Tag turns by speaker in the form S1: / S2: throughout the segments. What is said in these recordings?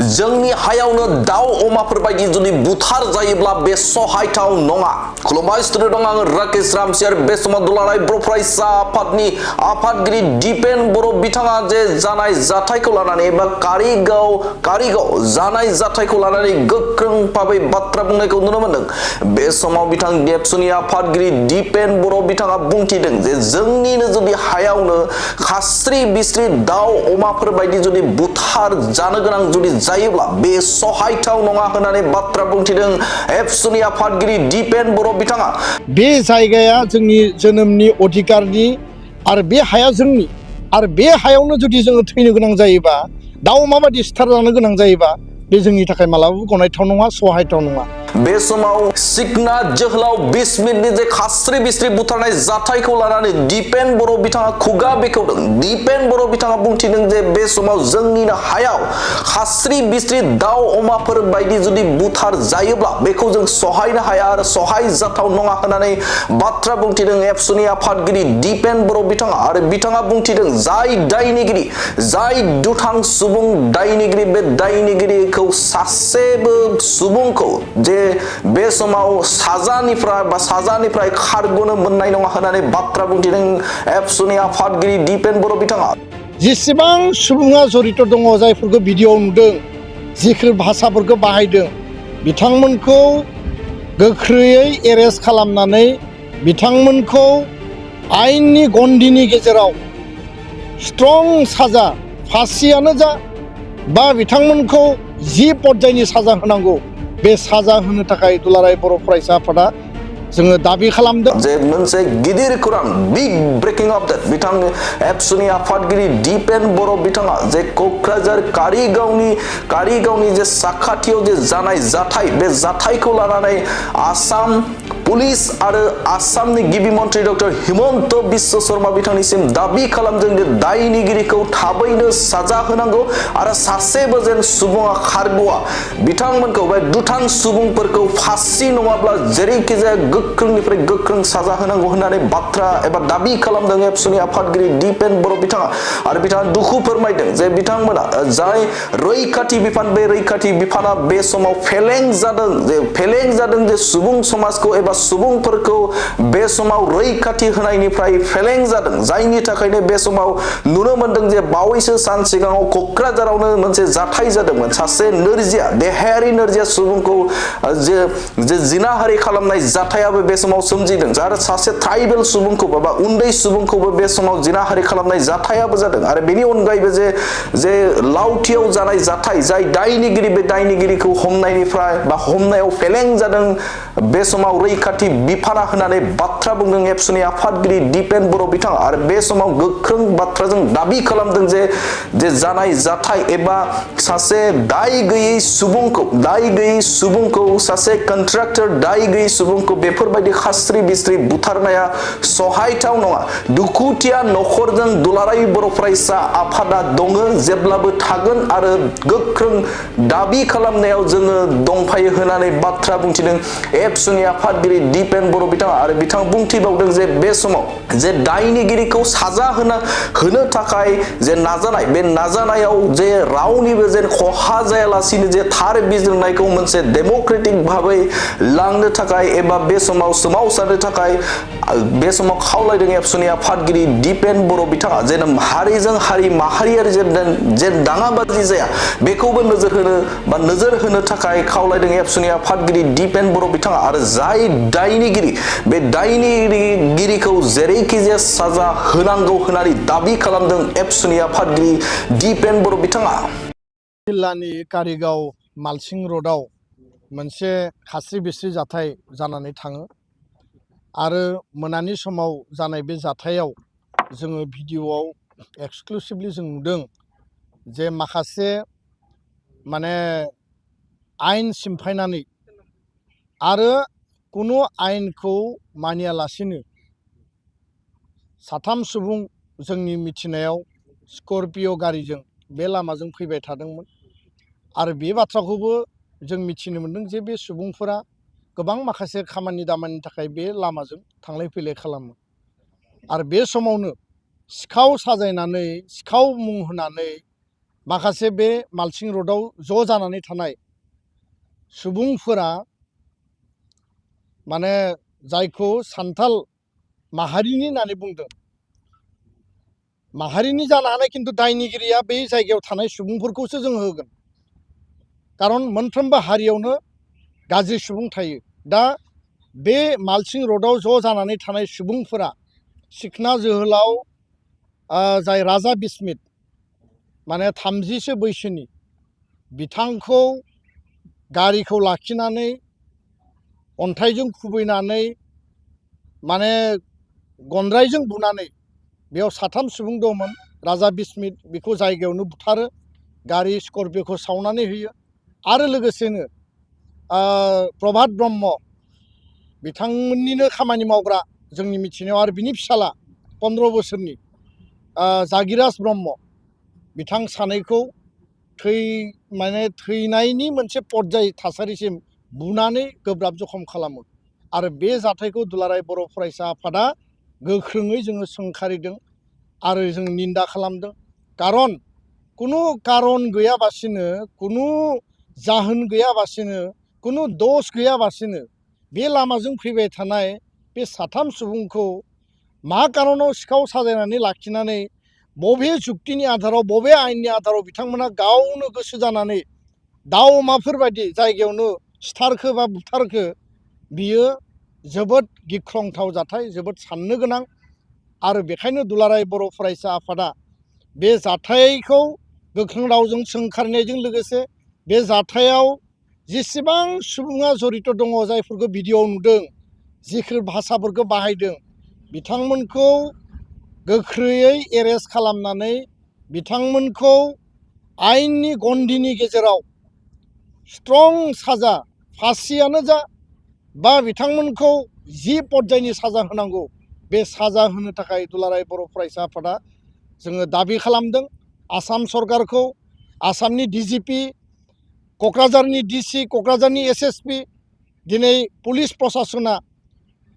S1: जोंनि हायावनो दाउ अमाफोर बायदि जुदि बुथार जायोब्ला बे सहायथाव नङा। खुलुमबाय स्टुडिअ दं आङो राकेश रामसियार। बे समाव दुलाराय बर' फरायसा आफादनि आफादगिरि दिपेन बर' बिथाङा जे जानाय जाथायखौ लानानै एबा कारिगाव जानाय जाथायखौ लानानै गोख्रों भाबै बाथ्रा बुंनायखौ नुनो मोनदों। बे समाव बिथां देबसुनि आफादगिरि दिपेन बर' बिथाङा बुंथिदों जे जोंनिनो जुदि हायावनो खास्रि बिस्रि दाउ अमाफोर बायदि जुदि बुथार जानो गोनां जुदि जायोब्ला बे सहायथाव नङा होननानै बाथ्रा बुंथिदों एबसुनि आफादगिरि दिपेन बर' बिथाङा।
S2: बे जायगाया जोंनि जोनोमनि अधिकारनि आरो बे हाया जोंनि आरो बे हायावनो जुदि जोङो थैनो गोनां जायोबा दाउ अमा बायदि सिथारजानो गोनां जायोबा बे जोंनि थाखाय मालाबाबो गनायथाव नङा, सहायथाव नङा।
S1: बे समाव सिकना जोहोलाव 20 मिनिटनि जे खास्रि बिस्रि बुथारनाय जाथायखौ लानानै दिपेन बर' बिथाङा खुगा बेखेवदों। दिपेन बर' बिथाङा बुंथिदों जे बे समाव जोंनिनो हायाव खास्रि बिस्रि दाउ अमाफोर बायदि जुदि बुथार जायोब्ला बेखौ जों सहायनो हाया आरो सहाय जाथाव नङा होननानै बाथ्रा बुंथिदों एबसुनि आफादगिरि दिपेन बर' बिथाङा। आरो बिथाङा बुंथिदों जाय दायनिगिरि, जाय दुथां सुबुं दायनिगिरि, बे दायनिगिरिखौ सासेबो सुबुंखौ जे बे समाव साजानिफ्राय खारग'नो मोननाय नङा होननानै बाथ्रा बुंथिदों एबसुनि आफादगिरि दिपेन बर' बिथाङा।
S2: जेसेबां सुबुङा जरित दङ, जायफोरखौ भिडिअ नुदों, जिखिनि भाषाफोरखौ बाहायदों, बिथांमोनखौ गोख्रैयै एरेस्ट खालामनानै बिथांमोनखौ आयेननि गन्डिनि गेजेराव स्ट्रं साजा, फासियानो जा बा बिथांमोनखौ जि पर्यायनि साजा होनांगौ बे साजा होनो थाखाय दुलाराय बर' फरायसा आफादा जोङो दाबि खालामदों।
S1: जे मोनसे गिदिर खौरां, बिग ब्रेकिं आपडेट, बिथां एबसुनि आफादगिरि दिपेन बर' बिथाङा जे क'क्राझार कारिगावनि जे साखाथियाव जे जानाय जाथाय, बे जाथायखौ लानानै आसाम पुलिस आरो आसामनि गिबि मन्थ्रि डक्टर हिमन्त बिश्व शर्मा बिथांनिसिम दाबि खालामदों जे दायनिगिरिखौ थाबैनो साजा होनांगौ आरो सासेबो जेन सुबुङा खारग'आ, बिथांमोनखौ बे दुथां सुबुंफोरखौ फासि नङाब्ला जेरैखि जाया गोख्रोंनिफ्राय गोख्रों साजा होनांगौ होननानै बाथ्रा एबा दाबि खालामदों एबसुनि आफादगिरि दिपेन बर' बिथाङा। आरो बिथाङा दुखु फोरमायदों जे बिथांमोना जाय रैखाथि बिफान, बे रैखाथि बिफाना बे समाव फेलें जादों जे सुबुं समाजखौ एबा सुबुंफोरखौ बे समाव रैखाथि होनायनिफ्राय फेलें जादों। जायनि थाखायनो बे समाव नुनो मोनदों जे बावैसो सान सिगाङाव क'क्राझारावनो मोनसे जाथाय जादोंमोन। सासे नोरजिया, देहायारि नोरजिया सुबुंखौ जे जिनाहारि खालामनाय जाथायाबो बे समाव सोमजिदों। आरो सासे ट्राइबेल सुबुंखौबो बा उन्दै सुबुंखौबो बे समाव जिनाहारि खालामनाय जाथायाबो जादों। आरो बेनि अनगायैबो जे लावथियाव जानाय जाथाय, जाय दायनिगिरि, बे दायनिगिरिखौ हमनायाव फेलें जादों बे समाव रैखाथि बिफाना होननानै बाथ्रा बुंदों एबसुनि आफादगिरि दिपेन बर' बिथाङा। आरो बे समाव गोख्रों बाथ्राजों दाबि खालामदों जे जानाय जाथाय एबा सासे दाय गैयै सुबुंखौ सासे कन्ट्राक्टर, दाय गैयै सुबुंखौ बेफोरबायदि खास्रि बिस्रि बुथारनाया सहायथाव नङा। दुखुथिया न'खरजों दुलाराय बर' फरायसा आफादा दङ, जेब्लाबो थागोन आरो गोख्रों दाबि खालामनायाव जोङो दंफायो होननानै बाथ्रा बुंथिदों एबसुनि आफादगिरि दिपेन बर' बिथाङा। आरो बिथाङा बुंथिबावदों जे बे समाव जे दायनिगिरिखौ साजा होनो थाखाय जे नाजानाय, बे नाजानायाव जे रावनिबो जे खहा जायालासिनो जे थार बिजिरनायखौ मोनसे डेम'क्रेटिक भाबै लांनो थाखाय एबा बे समाव सोमावसारनो थाखाय बे समाव खावलायदों एबसुनि आफादगिरि दिपेन बर' बिथाङा। जे हारिजों हारि माहारियारि जे दाङाबाजि जाया बेखौबो नोजोर होनो थाखाय खावलायदों एबसुनि आफादगिरि दिपेन बर' बिथाङा। आरो जाय दायनिगिरि, बे दायनिगिरिखौ जेरैखि जाया साजा होनांगौ होननानै दाबि खालामदों एबसुनि आफादगिरि दिपेन बर' बिथाङा।
S2: जिल्लानि कारिगाव मालसिं र'डआव मोनसे खास्रि बिस्रि जाथाय जानानै थाङो आरो मोनानि समाव जानाय बे जाथायाव जोङो भिडिअआव एक्सक्लुसिभलि जों नुदों जे माखासे आयेन सिमफायनानै आरो कुनु आयेनखौ मानियालासिनो साथाम सुबुं जोंनि मिथिनायाव स्करपिय' गारिजों बे लामाजों फैबाय थादोंमोन। आरो बे बाथ्राखौबो जों मिथिनो मोनदों जे बे सुबुंफोरा गोबां माखासे खामानि दामानिनि थाखाय बे लामाजों थांलाय फैलाय खालामो। आरो बे समावनो सिखाव साजायनानै, सिखाव मुं होनानै माखासे बे मालसिं रडआव ज' जानानै थानाय सुबुंफोरा माने जायखौ सान्थाल माहारिनि होननानै बुंदों माहारिनि जानो हानाय खिन्थु दायनिगिरिया बै जायगायाव थानाय सुबुंफोरखौसो जों होगोन खारन मोनफ्रोमबो हारियावनो गाज्रि सुबुं थायो दा बे मालसिं रडआव ज' जानानै थानाय सुबुंफोरा सिखना जोहोलाव जाय राजा बिस्मित माने 30सो बैसोनि बिथांखौ गारिखौ लाखिनानै अन्थाइजों खुबैनानै माने गनद्रायजों बुनानै बेयाव 3 सुबुं दंमोन राजा बिस्मित बेखौ जायगायावनो बुथारो गारि स्करपिय'खौ सावनानै होयो आरो लोगोसेनो प्रभात ब्रह्म बिथांमोननिनो खामानि मावग्रा जोंनि मिथिनायाव आरो बिनि फिसाला 15 बोसोरनि जागिराज ब्रह्म बिथां सानैखौ माने थैनायनि मोनसे पर्याय थासारिसिम बुनानै गोब्राब जखम खालामो आरो बे जाथायखौ दुलाराय बर' फरायसा आफादा गोख्रोङै जोङो सोंखारिदों आरो जों निन्दा खालामदों खारन कुनु कारन गैयाबासिनो कुनु जाहोन गैयाबासिनो कुनु दोष गैयाबासिनो बे लामाजों फैबाय थानाय बे 3 सुबुंखौ मा कारनाव सिखाव साजायनानै लाखिनानै बबे जुक्तिनि आधाराव बबे आयेननि आधाराव बिथांमोना गावनो गोसो जानानै दाउ अमाफोर बायदि जायगायावनो सिथारखो बा बुथारखो बियो जोबोद गिख्रंथाव जाथाय जोबोद साननो गोनां आरो बेखायनो दुलाराय बर' फरायसा आफादा बे जाथायखौ गोख्रों रावजों सोंखारिनायजों लोगोसे बे जाथायाव जेसेबां सुबुङा जड़ित दङ जायफोरखौ भिडिअ'आव नुदों जिखिनि भाषाफोरखौ बाहायदों बिथांमोनखौ गोख्रैयै एरेस्ट खालामनानै बिथांमोनखौ आयेननि गन्डिनि गेजेराव स्ट्रं साजा फासियानो जा बा बिथांमोनखौ जि पर्यायनि साजा होनांगौ बे साजा होनो थाखाय दुलाराय बर' फरायसा आफादा जोङो दाबि खालामदों आसाम सरकारखौ आसामनि डिजिपि क'क्राझारनि डिसि क'क्राझारनि एसएसपि दिनै पुलिस प्रशासना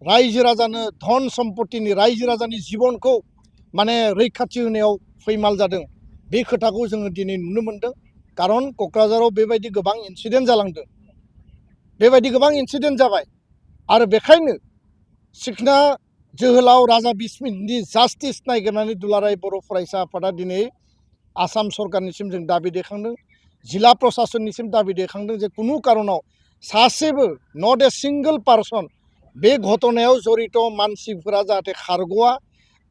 S2: रायजो राजानो धन सम्पतिनि रायजो राजानि जिबनखौ माने रैखाथि होनायाव फैमाल जादों बे खोथाखौ जोङो दिनै नुनो मोनदों खारन क'क्राझाराव बेबायदि गोबां इन्सिडेन्ट जालांदों बेबायदि गोबां इन्सिडेन्ट जाबाय आरो बेखायनो सिखना जोहोलाव राजा बिस्मितनि जास्टिस नागिरनानै दुलाराय बर' फरायसा आफादा दिनै आसाम सरकारनिसिम जों दाबि दैखांदों जिल्ला प्रशासननिसिम दाबि दैखांदों जे कुनु कारनाव सासेबो नट ए सिंगल पार्सन बे घटनायाव जड़ित मानसिफोरा जाहाथे खारग'आ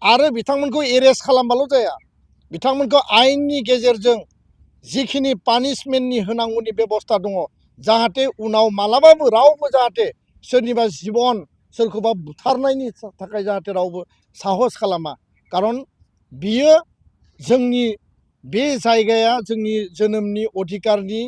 S2: आरो बिथांमोनखौ एरेस्ट खालामबाल' जाया बिथांमोनखौ आयेननि गेजेरजों जिखिनि पानिशमेन्टनि होनांगौनि बेबस्था दङ जाहाथे उनाव मालाबाबो रावबो जाहाथे सोरनिबा जिबन सोरखौबा बुथारनायनि थाखाय जाहाथे रावबो साहस खालामा खारन बियो जोंनि बे जायगाया जोंनि जोनोमनि अधिकारनि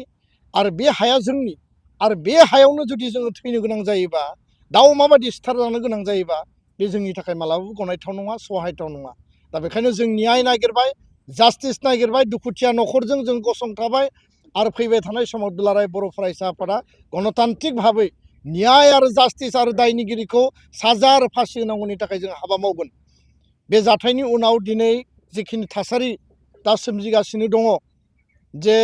S2: आरो बे हाया जोंनि आरो बे हायावनो जुदि जोङो थैनो गोनां जायोबा दाउ अमाबादि सिथारजानो गोनां जायोबा बे जोंनि थाखाय मालाबाबो गनायथाव नङा सहायथाव नङा दा बेखायनो जों न्याय नागिरबाय जास्टिस नागिरबाय दुखुथिया न'खरजों जों गसंथाबाय आरो फैबाय थानाय समाव दुलाराय बर' फरायसा आफादा गणतान्त्रिक भाबै न्याय आरो जास्टिस आरो दायनिगिरिखौ साजा आरो फासि होनांगौनि थाखाय जों हाबा मावगोन बे जाथायनि उनाव दिनै जिखिनि थासारि दा सोमजिगासिनो दङ जे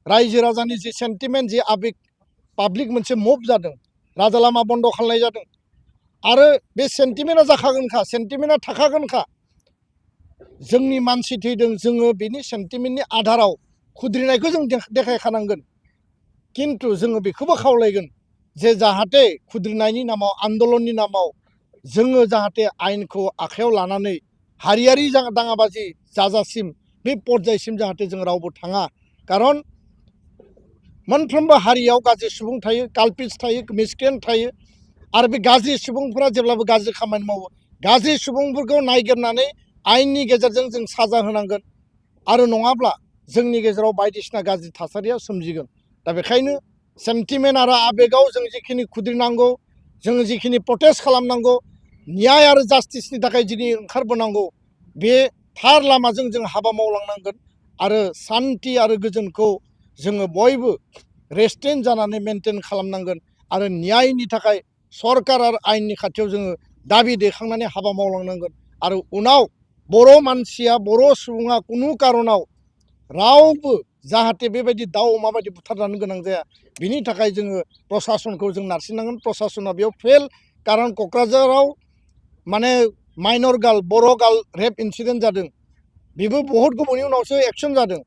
S2: रायजो राजानि जि सेन्टिमेन्ट जि आबेग पाब्लिक मोनसे मुभ जादों राजा लामा बन्द खालामनाय जादों आरो बे सेन्टिमेन्टआ जाखागोनखा सेन्टिमेन्टआ थाखागोनखा जोंनि मानसि थैदों जोङो बेनि सेन्टिमेन्टनि आधाराव खुद्रिनायखौ जों देखायखानांगोन खिन्थु जोङो बेखौबो खावलायगोन जे जाहाथे खुद्रिनायनि नामाव आन्दलननि नामाव जोङो जाहाथे आयेनखौ आखायाव लानानै हारियारि दाङाबाजि जाजासिम बे पर्यायसिम जाहाथे जों रावबो थाङा खारन मोनफ्रोमबो हारियाव गाज्रि सुबुं थायो काल्पिट्स थायो मिसक्रिएन्ट थायो आरो बे गाज्रि सुबुंफोरा जेब्लाबो गाज्रि खामानि मावो गाज्रि सुबुंफोरखौ नायगिरनानै आयेननि गेजेरजों जों साजा होनांगोन आरो नङाब्ला जोंनि गेजेराव बायदिसिना गाज्रि थासारिया सोमजिगोन दा बेखायनो सेन्टिमेन्ट आरो आबेगाव जों जिखिनि खुद्रिनांगौ जों जिखिनि प्रटेस्ट खालामनांगौ न्याय आरो जास्टिसनि थाखाय दिनै ओंखारबोनांगौ बे थार लामाजों जों हाबा मावलांनांगोन आरो सान्थि आरो गोजोनखौ जोङो बयबो रेस्ट्रेन्ट जानानै मेनटेन खालामनांगोन आरो न्यायनि थाखाय सरकार आरो आयेननि खाथियाव जोङो दाबि दैखांनानै हाबा मावलांनांगोन आरो उनाव बर' मानसिया बर' सुबुङा कुनु कारनाव रावबो जाहाथे बेबायदि दाउ अमा बायदि बुथारजानो गोनां जाया बिनि थाखाय जोङो प्रसासनखौ जों नारसिननांगोन प्रसासना बेयाव फेल कारन क'क्राझाराव माने माइनर गार्ल बर' गार्ल रेप इन्सिडेन्ट जादों बेबो बहुत गोबावनि उनावसो एक्सन जादों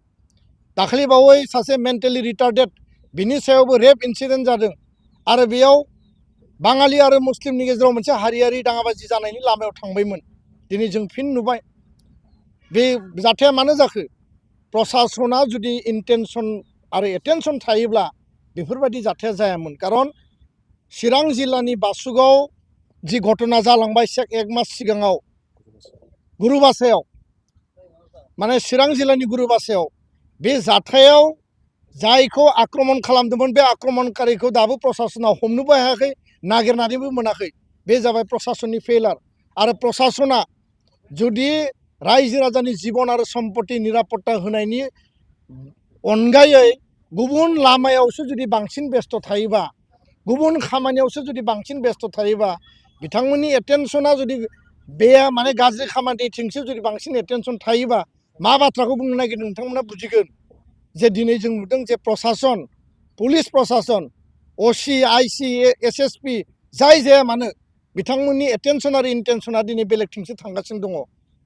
S2: दाखालि बावै सासे मेन्टेलि रिटार्डेड बिनि सायावबो रेप इन्सिडेन्ट जादों आरो बेयाव बाङालि आरो मुस्लिमनि गेजेराव मोनसे हारियारि दाङाबाजि जानायनि लामायाव थांबायमोन दिनै जों फिन नुबाय बे जाथाया मानो जाखो प्रसासना जुदि इन्टेनसन आरो एटेनसन थायोब्ला बेफोरबायदि जाथाया जायामोन कारन चिरां जिल्लानि बासुगाव जि घटना जालांबाय एक मास सिगाङाव गुरुबासायाव माने चिरां जिल्लानि गुरुबासायाव बे जाथायाव जायखौ आक्रमण खालामदोंमोन बे आक्रमणकारिखौ दाबो प्रसासना हमनोबो हायाखै नागिरनानैबो मोनाखै बे जाबाय प्रसासननि फेलार आरो प्रसासना जुदि रायजो राजानि जिबन आरो सम्पति निरापत्ता होनायनि अनगायै गुबुन लामायावसो जुदि बांसिन बेस्थ' थायोबा गुबुन खामानियावसो जुदि बांसिन बेस्थ' थायोबा बिथांमोननि एटेनसना जुदि बे माने गाज्रि खामानिथिंसो जुदि बांसिन एटेनसन थायोबा मा बाथ्राखौ बुंनो नागिरदों नोंथांमोना बुजिगोन जे दिनै जों नुदों जे प्रसासन पुलिस प्रसासन असि आइसि एसएसपि जाय जाया मानो बिथांमोननि एटेनसन आरो इन्टेनसना दिनै बेलेगथिंसो थांगासिनो दङ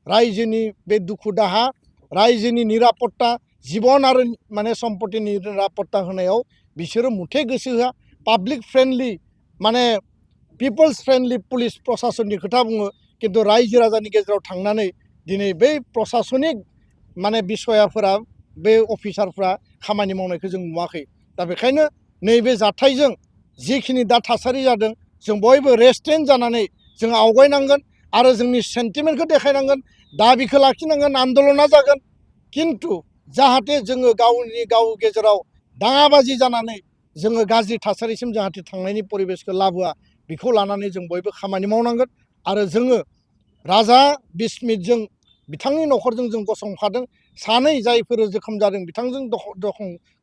S2: रायजोनि बे दुखु दाहा रायजोनि निरापत्ता जिबन आरो माने सम्पतिनि निरापत्ता होनायाव बिसोरो मुथे गोसो होआ पाब्लिक फ्रेन्डलि माने पिपल्स फ्रेन्डलि पुलिस प्रसासननि खोथा बुङो किन्तु रायजो राजानि गेजेराव थांनानै दिनै बै प्रसासनिक माने बिसयाफोरा बे अफिसारफ्रा खामानि मावनायखौ जों नुवाखै दा बेखायनो नैबे जाथायजों जिखिनि दा थासारि जादों जों बयबो रेस्ट्रेन्ट जानानै जों आवगायनांगोन आरो जोंनि सेन्टिमेन्टखौ देखायनांगोन दाबिखौ लाखिनांगोन आन्दलना जागोन किन्तु जाहाथे जोङो गाव गेजेराव दाङाबाजि जानानै जोङो गाज्रि थासारिसिम जाहाथे थांनायनि परिबेसखौ लाबोआ बेखौ लानानै जों बयबो खामानि मावनांगोन आरो जोङो राजा बिस्मितजों बिथांनि न'खरजों जों गसंफादों सानै जायफोर जोखोम जादों बिथांजों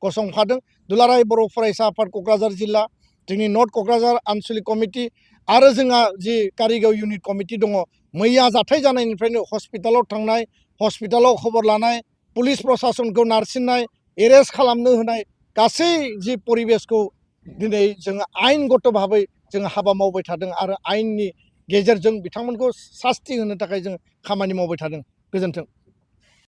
S2: गसंफादों दुलाराय बर' फरायसा आफाद क'क्राझार जिल्ला जोंनि नर्थ क'क्राझार आनसलिक कमिटि आरो जोंहा जि कारिगाव इउनिट कमिटि दङ मैया जाथाय जानायनिफ्रायनो हस्पिटालाव थांनाय हस्पिटालाव खबर लानाय पुलिस प्रसासनखौ नारसिननाय एरेस्ट खालामनो होनाय गासै जि परिबेसखौ दिनै जोङो आयेनगत भाबै जोङो हाबा मावबाय थादों आरो आयेननि गेजेरजों बिथांमोनखौ सास्ति होनो थाखाय जों खामानि मावबाय थादों गोजोन्थों